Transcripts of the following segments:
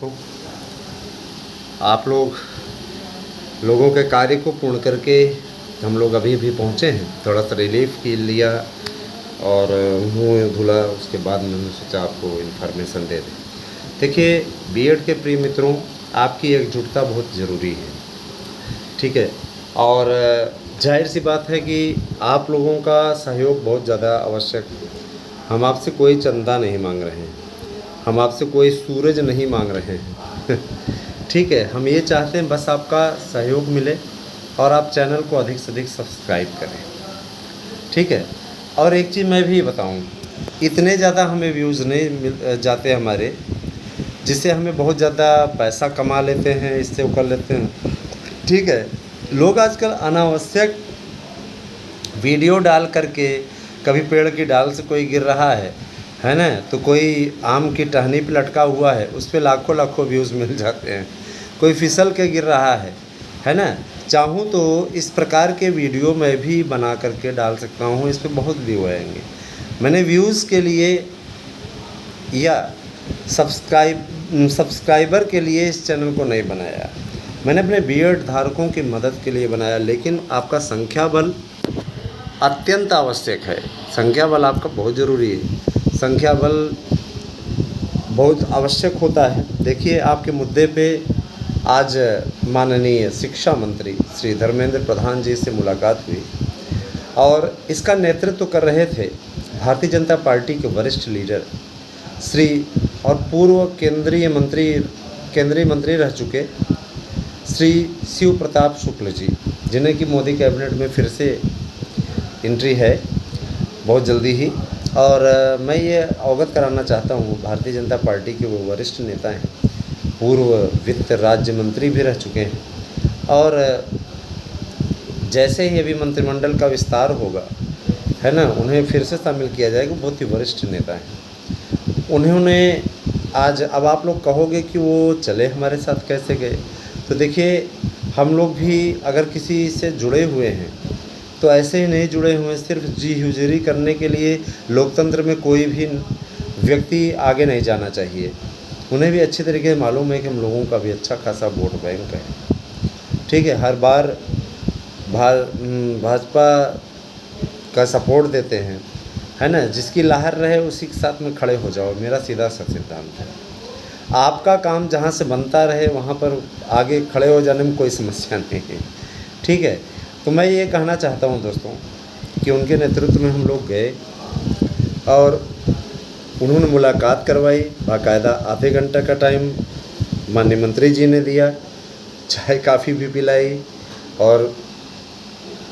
तो आप लोगों के कार्य को पूर्ण करके हम लोग अभी भी पहुँचे हैं। थोड़ा सा रिलीफ की लिया और मुँह धुला, उसके बाद मैंने सोचा आपको इन्फॉर्मेशन दे दें। देखिए बीएड के प्रिय मित्रों, आपकी एकजुटता बहुत ज़रूरी है, ठीक है। और जाहिर सी बात है कि आप लोगों का सहयोग बहुत ज़्यादा आवश्यक है। हम आपसे कोई चंदा नहीं मांग रहे हैं, हम आपसे कोई सूरज नहीं मांग रहे हैं ठीक है। हम ये चाहते हैं बस आपका सहयोग मिले और आप चैनल को अधिक से अधिक सब्सक्राइब करें, ठीक है। और एक चीज़ मैं भी बताऊं, इतने ज़्यादा हमें व्यूज़ नहीं मिल जाते हमारे, जिससे हमें बहुत ज़्यादा पैसा कमा लेते हैं, इससे वो कर लेते हैं, ठीक है। लोग आजकल अनावश्यक वीडियो डाल करके, कभी पेड़ की डाल से कोई गिर रहा है ना, तो कोई आम की टहनी पे लटका हुआ है, उस पर लाखों लाखों व्यूज़ मिल जाते हैं। कोई फिसल के गिर रहा है ना। चाहूँ तो इस प्रकार के वीडियो मैं भी बना करके डाल सकता हूँ, इस पर बहुत व्यू आएंगे। मैंने व्यूज़ के लिए या सब्सक्राइबर के लिए इस चैनल को नहीं बनाया, मैंने अपने बीएड धारकों की मदद के लिए बनाया। लेकिन आपका संख्या बल अत्यंत आवश्यक है, संख्या बल आपका बहुत ज़रूरी है, संख्या बल बहुत आवश्यक होता है। देखिए आपके मुद्दे पे आज माननीय शिक्षा मंत्री श्री धर्मेंद्र प्रधान जी से मुलाकात हुई और इसका नेतृत्व कर रहे थे भारतीय जनता पार्टी के वरिष्ठ लीडर श्री और पूर्व केंद्रीय मंत्री रह चुके श्री शिव प्रताप शुक्ल जी, जिन्हें कि मोदी कैबिनेट में फिर से एंट्री है बहुत जल्दी ही। और मैं ये अवगत कराना चाहता हूँ, भारतीय जनता पार्टी के वो वरिष्ठ नेता हैं, पूर्व वित्त राज्य मंत्री भी रह चुके हैं और जैसे ही अभी मंत्रिमंडल का विस्तार होगा है ना, उन्हें फिर से शामिल किया जाएगा। बहुत ही वरिष्ठ नेता हैं। उन्होंने आज, अब आप लोग कहोगे कि वो चले हमारे साथ कैसे गए, तो देखिए हम लोग भी अगर किसी से जुड़े हुए हैं तो ऐसे ही नहीं जुड़े हुए सिर्फ जी हुजूरी करने के लिए। लोकतंत्र में कोई भी व्यक्ति आगे नहीं जाना चाहिए, उन्हें भी अच्छी तरीके से मालूम है कि हम लोगों का भी अच्छा खासा वोट बैंक है, ठीक है। हर बार भाजपा का सपोर्ट देते हैं, है ना। जिसकी लहर रहे उसी के साथ में खड़े हो जाओ, मेरा सीधा सा सिद्धांत है। आपका काम जहाँ से बनता रहे वहाँ पर आगे खड़े हो जाने में कोई समस्या नहीं है, ठीक है। तो मैं ये कहना चाहता हूँ दोस्तों कि उनके नेतृत्व में हम लोग गए और उन्होंने मुलाकात करवाई, बाकायदा आधे घंटे का टाइम माननीय मंत्री जी ने दिया, चाय काफ़ी भी पिलाई और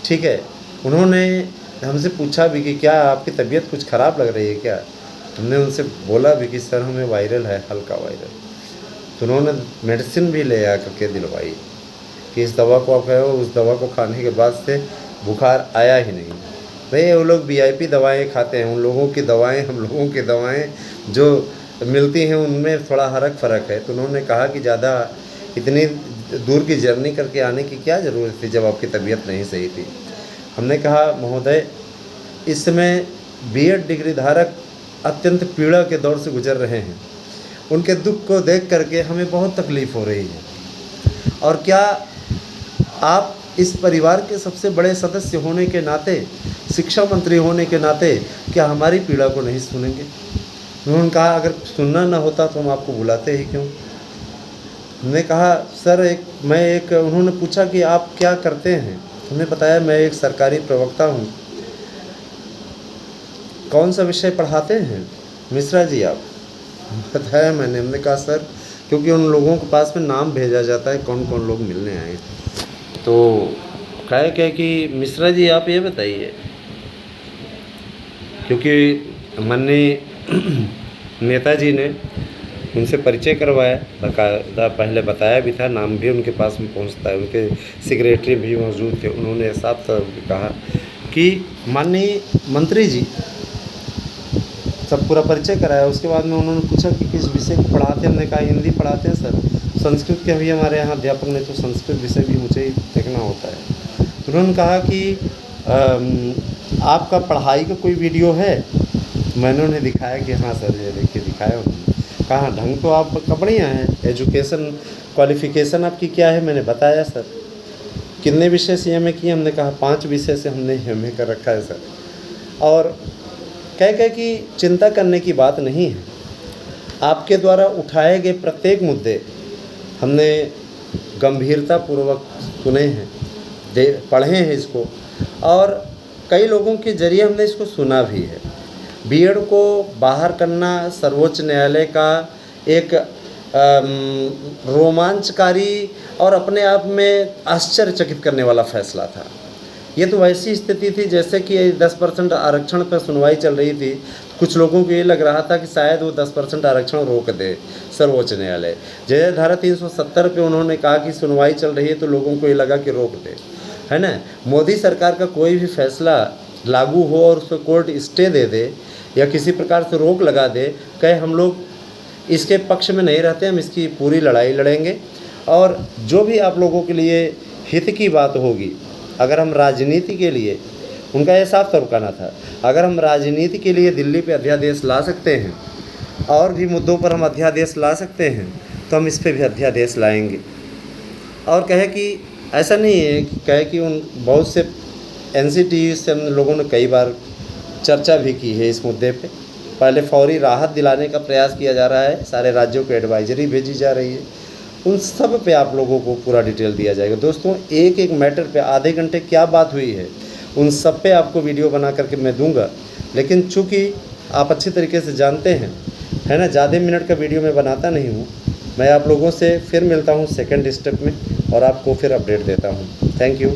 ठीक है। उन्होंने हमसे पूछा भी कि क्या आपकी तबीयत कुछ ख़राब लग रही है क्या। हमने उनसे बोला भी कि सर हमें वायरल है, हल्का वायरल। तो उन्होंने मेडिसिन भी ले आ करके दिलवाई कि इस दवा को आप खाओ, उस दवा को खाने के बाद से बुखार आया ही नहीं। भाई वो लोग वीआईपी दवाएं खाते हैं, उन लोगों की दवाएं, हम लोगों की दवाएं जो मिलती हैं उनमें थोड़ा फ़र्क है। तो उन्होंने कहा कि ज़्यादा इतनी दूर की जर्नी करके आने की क्या ज़रूरत थी जब आपकी तबीयत नहीं सही थी। हमने कहा महोदय, इस समय बीएड डिग्री धारक अत्यंत पीड़ा के दौर से गुजर रहे हैं, उनके दुख को देख करके हमें बहुत तकलीफ़ हो रही है। और क्या आप इस परिवार के सबसे बड़े सदस्य होने के नाते, शिक्षा मंत्री होने के नाते, क्या हमारी पीड़ा को नहीं सुनेंगे। उन्होंने कहा अगर सुनना ना होता तो हम आपको बुलाते ही क्यों। हमने कहा सर उन्होंने पूछा कि आप क्या करते हैं। हमने बताया मैं एक सरकारी प्रवक्ता हूँ। कौन सा विषय पढ़ाते हैं मिश्रा जी आप। बताया मैंने। हमने कहा सर, क्योंकि उन लोगों के पास में नाम भेजा जाता है कौन कौन लोग मिलने आए, तो कहे कि मिश्रा जी आप ये बताइए, क्योंकि माननीय नेताजी ने उनसे परिचय करवाया, बाकायदा पहले बताया भी था, नाम भी उनके पास में पहुंचता है, उनके सेक्रेटरी भी मौजूद थे। उन्होंने साफ साफ कहा कि माननीय मंत्री जी, सब पूरा परिचय कराया। उसके बाद में उन्होंने पूछा कि किस विषय को पढ़ाते हैं। हमने कहा हिंदी पढ़ाते हैं सर, संस्कृत के भी हमारे यहाँ अध्यापक नहीं, तो संस्कृत विषय भी मुझे ही देखना होता है। तो उन्होंने कहा कि आपका पढ़ाई का कोई वीडियो है। मैंने उन्हें दिखाया कि हाँ सर ये देखिए, दिखाया उन्होंने। कहाँ ढंग तो आपका बढ़िया है, एजुकेशन क्वालिफ़िकेशन आपकी क्या है मैंने बताया सर। कितने विषय से एम ए किए, हमने कहा 5 विषय से हमने एम ए कर रखा है सर। और कह कि चिंता करने की बात नहीं है, आपके द्वारा उठाए गए प्रत्येक मुद्दे हमने गंभीरतापूर्वक सुने हैं, पढ़े हैं इसको, और कई लोगों के ज़रिए हमने इसको सुना भी है। बीएड को बाहर करना सर्वोच्च न्यायालय का एक रोमांचकारी और अपने आप में आश्चर्यचकित करने वाला फैसला था। ये तो वैसी स्थिति थी जैसे कि 10% आरक्षण पर सुनवाई चल रही थी। कुछ लोगों को ये लग रहा था कि शायद वो 10% आरक्षण रोक दे सर्वोच्च न्यायालय। जैसे धारा 370 पे उन्होंने कहा कि सुनवाई चल रही है, तो लोगों को ये लगा कि रोक दे, है ना। मोदी सरकार का कोई भी फैसला लागू हो और उसको कोर्ट स्टे दे दे या किसी प्रकार से रोक लगा दे, कहे हम लोग इसके पक्ष में नहीं रहते, हम इसकी पूरी लड़ाई लड़ेंगे। और जो भी आप लोगों के लिए हित की बात होगी, अगर हम राजनीति के लिए, उनका ये साफ तौर कहना था, अगर हम राजनीति के लिए दिल्ली पे अध्यादेश ला सकते हैं और भी मुद्दों पर हम अध्यादेश ला सकते हैं, तो हम इस पे भी अध्यादेश लाएंगे। और कहे कि ऐसा नहीं है कि कहे कि उन बहुत से एनसीटी से हम लोगों ने कई बार चर्चा भी की है इस मुद्दे पे। पहले फौरी राहत दिलाने का प्रयास किया जा रहा है, सारे राज्यों को एडवाइजरी भेजी जा रही है, उन सब पे आप लोगों को पूरा डिटेल दिया जाएगा। दोस्तों, एक एक मैटर पे आधे घंटे क्या बात हुई है, उन सब पे आपको वीडियो बना करके मैं दूंगा। लेकिन चूँकि आप अच्छी तरीके से जानते हैं, है ना, ज़्यादा मिनट का वीडियो मैं बनाता नहीं हूँ। मैं आप लोगों से फिर मिलता हूँ सेकंड स्टेप में और आपको फिर अपडेट देता हूँ। Thank you.